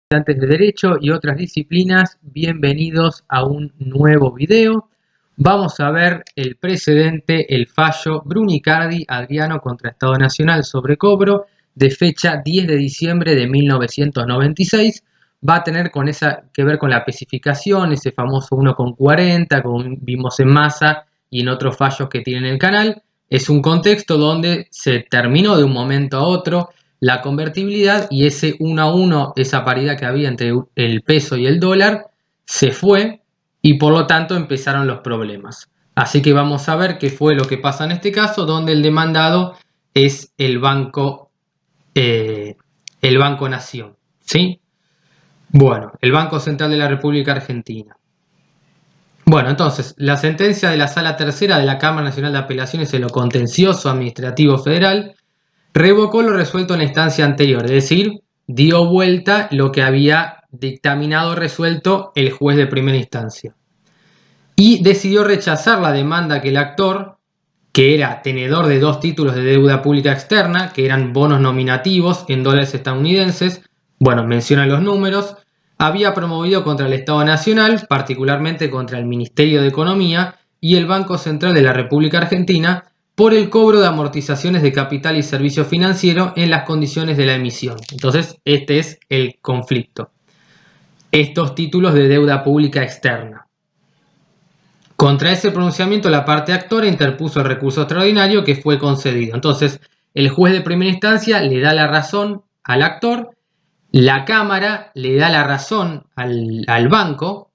Estudiantes de Derecho y otras disciplinas, bienvenidos a un nuevo video. Vamos a ver el precedente, el fallo Brunicardi Adriano contra Estado Nacional sobre cobro de fecha 10 de diciembre de 1996. Va a tener que ver con la especificación, ese famoso 1,40, como vimos en Massa y en otros fallos que tiene en el canal. Es un contexto donde se terminó de un momento a otro la convertibilidad y ese 1 a 1, esa paridad que había entre el peso y el dólar, se fue y por lo tanto empezaron los problemas. Así que vamos a ver qué fue lo que pasa en este caso, donde el demandado es el Banco Nación, ¿sí? Bueno, el Banco Central de la República Argentina. Bueno, entonces, la sentencia de la Sala Tercera de la Cámara Nacional de Apelaciones en lo contencioso administrativo federal revocó lo resuelto en la instancia anterior, es decir, dio vuelta lo que había dictaminado resuelto el juez de primera instancia. Y decidió rechazar la demanda que el actor, que era tenedor de 2 títulos de deuda pública externa, que eran bonos nominativos en dólares estadounidenses, bueno, menciona los números, había promovido contra el Estado Nacional, particularmente contra el Ministerio de Economía y el Banco Central de la República Argentina, por el cobro de amortizaciones de capital y servicio financiero en las condiciones de la emisión. Entonces, este es el conflicto. Estos títulos de deuda pública externa. Contra ese pronunciamiento, la parte actora interpuso el recurso extraordinario que fue concedido. Entonces, el juez de primera instancia le da la razón al actor, la Cámara le da la razón al Banco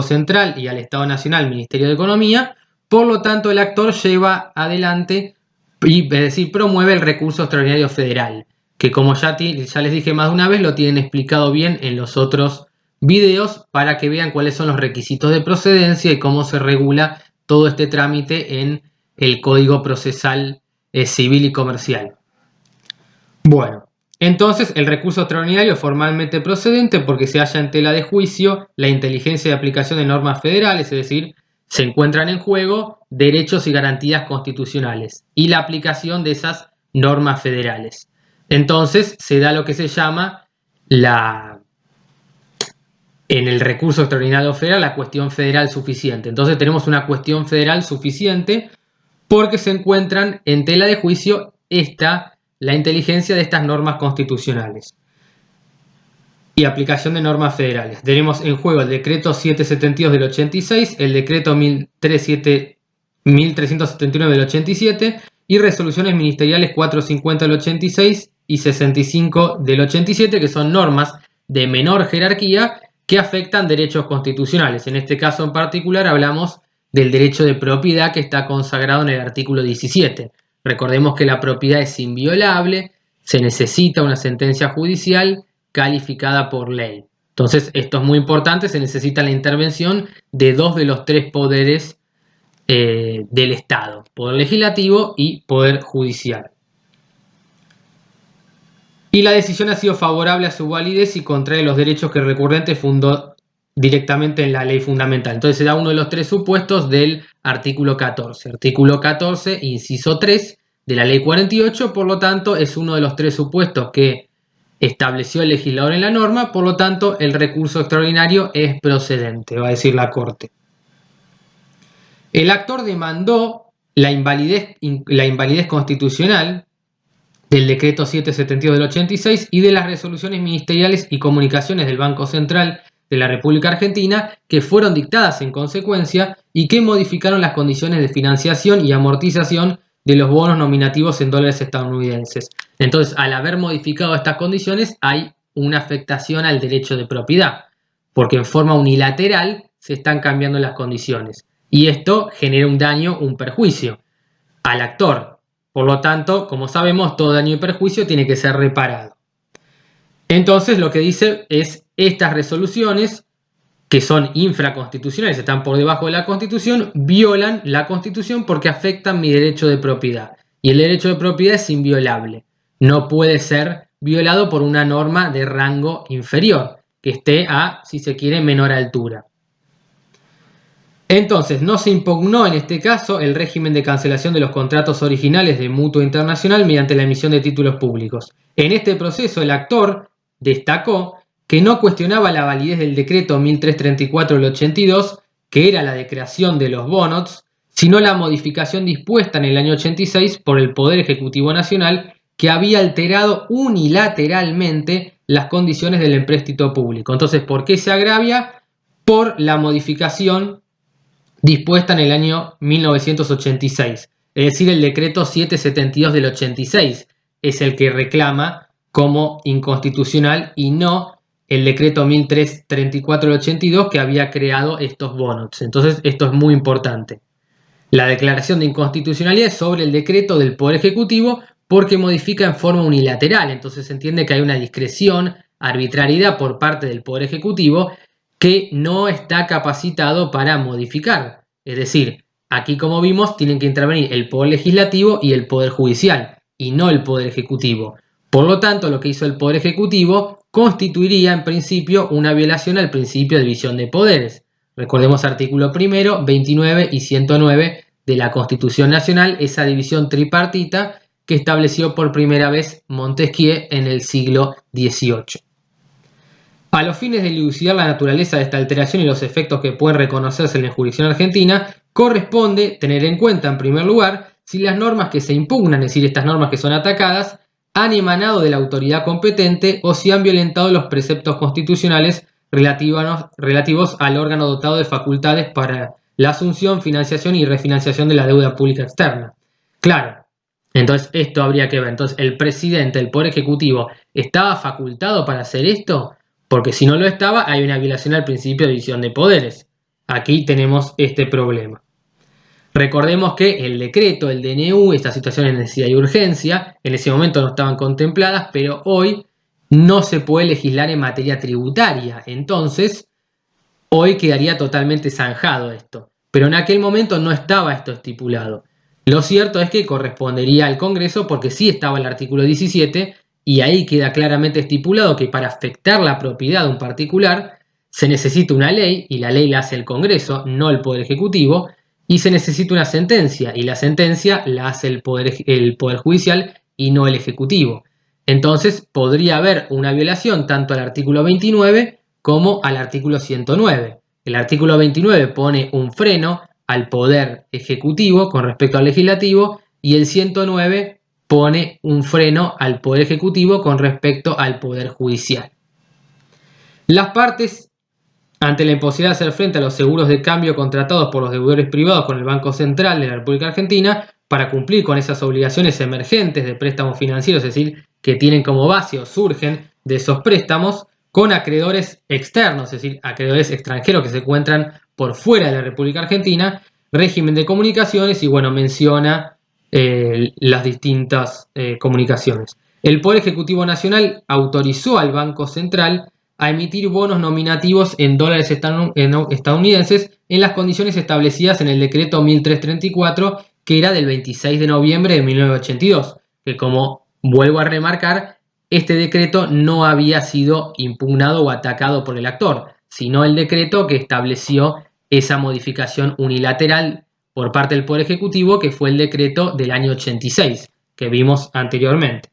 Central y al Estado Nacional, Ministerio de Economía. Por lo tanto, el actor lleva adelante, es decir, promueve el recurso extraordinario federal, que como ya les dije más de una vez, lo tienen explicado bien en los otros videos para que vean cuáles son los requisitos de procedencia y cómo se regula todo este trámite en el Código Procesal Civil y Comercial. Bueno, entonces el recurso extraordinario es formalmente procedente porque se halla en tela de juicio la inteligencia de aplicación de normas federales, es decir, se encuentran en juego derechos y garantías constitucionales y la aplicación de esas normas federales. Entonces se da lo que se llama en el recurso extraordinario federal la cuestión federal suficiente. Entonces tenemos una cuestión federal suficiente porque se encuentran en tela de juicio la inteligencia de estas normas constitucionales y aplicación de normas federales. Tenemos en juego el decreto 772 del 86, el decreto 1379 del 87 y resoluciones ministeriales 450 del 86 y 65 del 87, que son normas de menor jerarquía que afectan derechos constitucionales. En este caso en particular hablamos del derecho de propiedad que está consagrado en el artículo 17. Recordemos que la propiedad es inviolable, se necesita una sentencia judicial calificada por ley. Entonces, esto es muy importante, se necesita la intervención de 2 de los 3 poderes del Estado, poder legislativo y poder judicial. Y la decisión ha sido favorable a su validez y contrae los derechos que el recurrente fundó directamente en la ley fundamental. Entonces se da uno de los 3 supuestos del artículo 14. Artículo 14, inciso 3 de la ley 48, por lo tanto es uno de los 3 supuestos que estableció el legislador en la norma, por lo tanto el recurso extraordinario es procedente, va a decir la Corte. El actor demandó la invalidez constitucional del decreto 772 del 86 y de las resoluciones ministeriales y comunicaciones del Banco Central de la República Argentina que fueron dictadas en consecuencia y que modificaron las condiciones de financiación y amortización de los bonos nominativos en dólares estadounidenses. Entonces, al haber modificado estas condiciones, hay una afectación al derecho de propiedad, porque en forma unilateral se están cambiando las condiciones. Y esto genera un daño, un perjuicio al actor. Por lo tanto, como sabemos, todo daño y perjuicio tiene que ser reparado. Entonces, lo que dice es estas resoluciones, que son infraconstitucionales, están por debajo de la Constitución, violan la Constitución porque afectan mi derecho de propiedad. Y el derecho de propiedad es inviolable. No puede ser violado por una norma de rango inferior, que esté a, si se quiere, menor altura. Entonces, no se impugnó en este caso el régimen de cancelación de los contratos originales de mutuo internacional mediante la emisión de títulos públicos. En este proceso, el actor destacó que no cuestionaba la validez del decreto 1334 del 82, que era la de creación de los bonos, sino la modificación dispuesta en el año 86 por el Poder Ejecutivo Nacional, que había alterado unilateralmente las condiciones del empréstito público. Entonces, ¿por qué se agravia? Por la modificación dispuesta en el año 1986. Es decir, el decreto 772 del 86 es el que reclama como inconstitucional y no el decreto 1334 del 82 que había creado estos bonos. Entonces, esto es muy importante. La declaración de inconstitucionalidad es sobre el decreto del Poder Ejecutivo porque modifica en forma unilateral. Entonces se entiende que hay una discreción, arbitrariedad por parte del Poder Ejecutivo que no está capacitado para modificar. Es decir, aquí como vimos tienen que intervenir el Poder Legislativo y el Poder Judicial y no el Poder Ejecutivo. Por lo tanto, lo que hizo el Poder Ejecutivo constituiría en principio una violación al principio de división de poderes. Recordemos artículo primero, 29 y 109 de la Constitución Nacional, esa división tripartita que estableció por primera vez Montesquieu en el siglo XVIII. A los fines de dilucidar la naturaleza de esta alteración y los efectos que pueden reconocerse en la jurisdicción argentina, corresponde tener en cuenta, en primer lugar, si las normas que se impugnan, es decir, estas normas que son atacadas, han emanado de la autoridad competente o si han violentado los preceptos constitucionales relativos al órgano dotado de facultades para la asunción, financiación y refinanciación de la deuda pública externa. Claro, entonces esto habría que ver. Entonces, ¿el presidente del Poder Ejecutivo estaba facultado para hacer esto? Porque si no lo estaba, hay una violación al principio de división de poderes. Aquí tenemos este problema. Recordemos que el decreto, el DNU, estas situaciones de necesidad y urgencia, en ese momento no estaban contempladas, pero hoy no se puede legislar en materia tributaria. Entonces, hoy quedaría totalmente zanjado esto. Pero en aquel momento no estaba esto estipulado. Lo cierto es que correspondería al Congreso porque sí estaba el artículo 17 y ahí queda claramente estipulado que para afectar la propiedad de un particular se necesita una ley y la ley la hace el Congreso, no el Poder Ejecutivo, y se necesita una sentencia y la sentencia la hace el Poder Judicial y no el Ejecutivo. Entonces podría haber una violación tanto al artículo 29 como al artículo 109. El artículo 29 pone un freno al Poder Ejecutivo con respecto al Legislativo y el 109 pone un freno al Poder Ejecutivo con respecto al Poder Judicial. Las partes, ante la imposibilidad de hacer frente a los seguros de cambio contratados por los deudores privados con el Banco Central de la República Argentina, para cumplir con esas obligaciones emergentes de préstamos financieros, es decir, que tienen como base o surgen de esos préstamos, con acreedores externos, es decir, acreedores extranjeros que se encuentran por fuera de la República Argentina, régimen de comunicaciones y bueno, menciona las distintas comunicaciones. El Poder Ejecutivo Nacional autorizó al Banco Central a emitir bonos nominativos en dólares estadounidenses en las condiciones establecidas en el decreto 1334, que era del 26 de noviembre de 1982, que como vuelvo a remarcar, este decreto no había sido impugnado o atacado por el actor, sino el decreto que estableció esa modificación unilateral por parte del Poder Ejecutivo, que fue el decreto del año 86, que vimos anteriormente.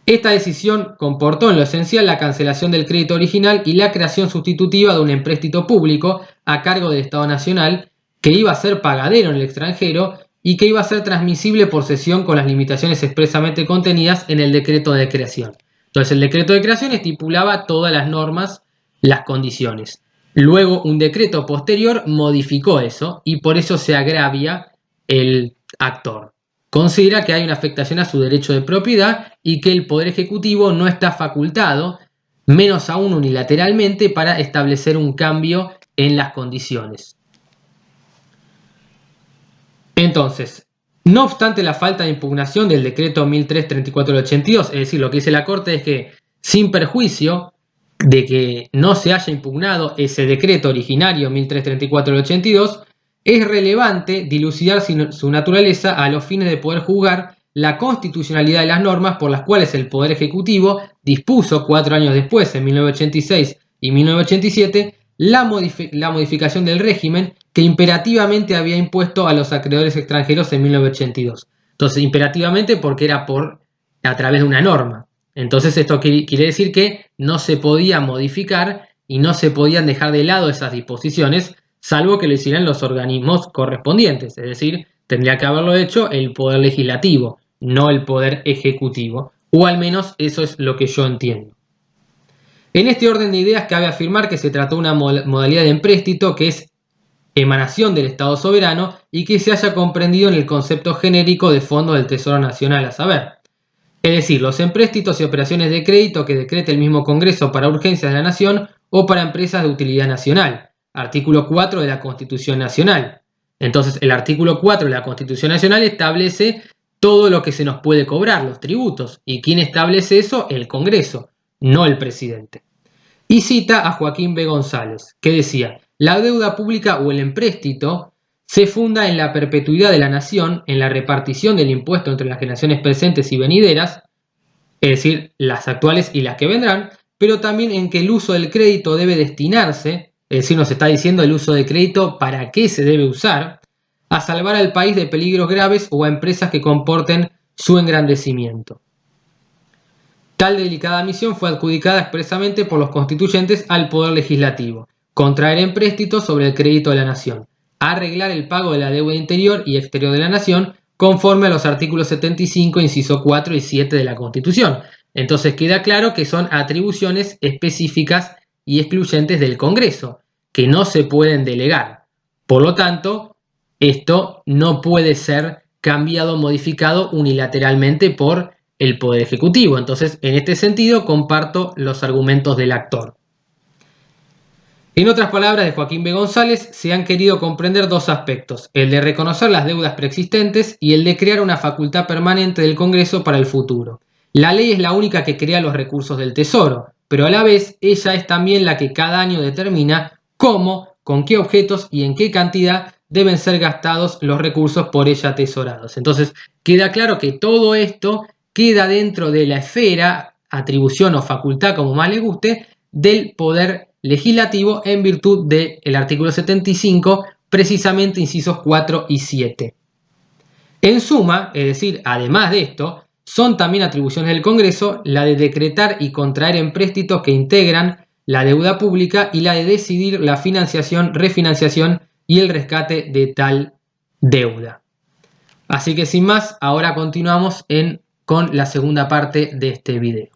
Esta decisión comportó en lo esencial la cancelación del crédito original y la creación sustitutiva de un empréstito público a cargo del Estado Nacional que iba a ser pagadero en el extranjero y que iba a ser transmisible por cesión con las limitaciones expresamente contenidas en el decreto de creación. Entonces el decreto de creación estipulaba todas las normas, las condiciones. Luego un decreto posterior modificó eso y por eso se agravia el actor. Considera que hay una afectación a su derecho de propiedad y que el Poder Ejecutivo no está facultado, menos aún unilateralmente, para establecer un cambio en las condiciones. Entonces, no obstante la falta de impugnación del decreto 1334 del 82, es decir, lo que dice la Corte es que sin perjuicio de que no se haya impugnado ese decreto originario 1334 del 82, es relevante dilucidar su naturaleza a los fines de poder juzgar la constitucionalidad de las normas por las cuales el Poder Ejecutivo dispuso 4 años después, en 1986 y 1987, la modificación del régimen que imperativamente había impuesto a los acreedores extranjeros en 1982. Entonces, imperativamente porque era a través de una norma. Entonces esto quiere decir que no se podía modificar y no se podían dejar de lado esas disposiciones, salvo que lo hicieran los organismos correspondientes, es decir, tendría que haberlo hecho el Poder Legislativo, no el Poder Ejecutivo, o al menos eso es lo que yo entiendo. En este orden de ideas cabe afirmar que se trató de una modalidad de empréstito que es emanación del Estado soberano y que se haya comprendido en el concepto genérico de Fondo del Tesoro Nacional, a saber, es decir, los empréstitos y operaciones de crédito que decrete el mismo Congreso para urgencias de la Nación o para empresas de utilidad nacional. Artículo 4 de la Constitución Nacional. Entonces, el artículo 4 de la Constitución Nacional establece todo lo que se nos puede cobrar, los tributos. ¿Y quién establece eso? El Congreso, no el presidente. Y cita a Joaquín B. González, que decía: la deuda pública o el empréstito se funda en la perpetuidad de la nación, en la repartición del impuesto entre las generaciones presentes y venideras, es decir, las actuales y las que vendrán, pero también en que el uso del crédito debe destinarse, es decir, nos está diciendo el uso del crédito para qué se debe usar, a salvar al país de peligros graves o a empresas que comporten su engrandecimiento. Tal delicada misión fue adjudicada expresamente por los constituyentes al Poder Legislativo: contraer empréstitos sobre el crédito de la nación, arreglar el pago de la deuda interior y exterior de la nación, conforme a los artículos 75, inciso 4 y 7 de la Constitución. Entonces queda claro que son atribuciones específicas y excluyentes del Congreso, que no se pueden delegar. Por lo tanto, esto no puede ser cambiado o modificado unilateralmente por el Poder Ejecutivo. Entonces, en este sentido, comparto los argumentos del actor. En otras palabras de Joaquín B. González, se han querido comprender dos aspectos: el de reconocer las deudas preexistentes y el de crear una facultad permanente del Congreso para el futuro. La ley es la única que crea los recursos del Tesoro, pero a la vez ella es también la que cada año determina cómo, con qué objetos y en qué cantidad deben ser gastados los recursos por ella atesorados. Entonces, queda claro que todo esto queda dentro de la esfera, atribución o facultad, como más le guste, del Poder Legislativo en virtud del artículo 75, precisamente incisos 4 y 7. En suma, es decir, además de esto, son también atribuciones del Congreso la de decretar y contraer empréstitos que integran la deuda pública y la de decidir la financiación, refinanciación y el rescate de tal deuda. Así que sin más, ahora continuamos con la segunda parte de este video.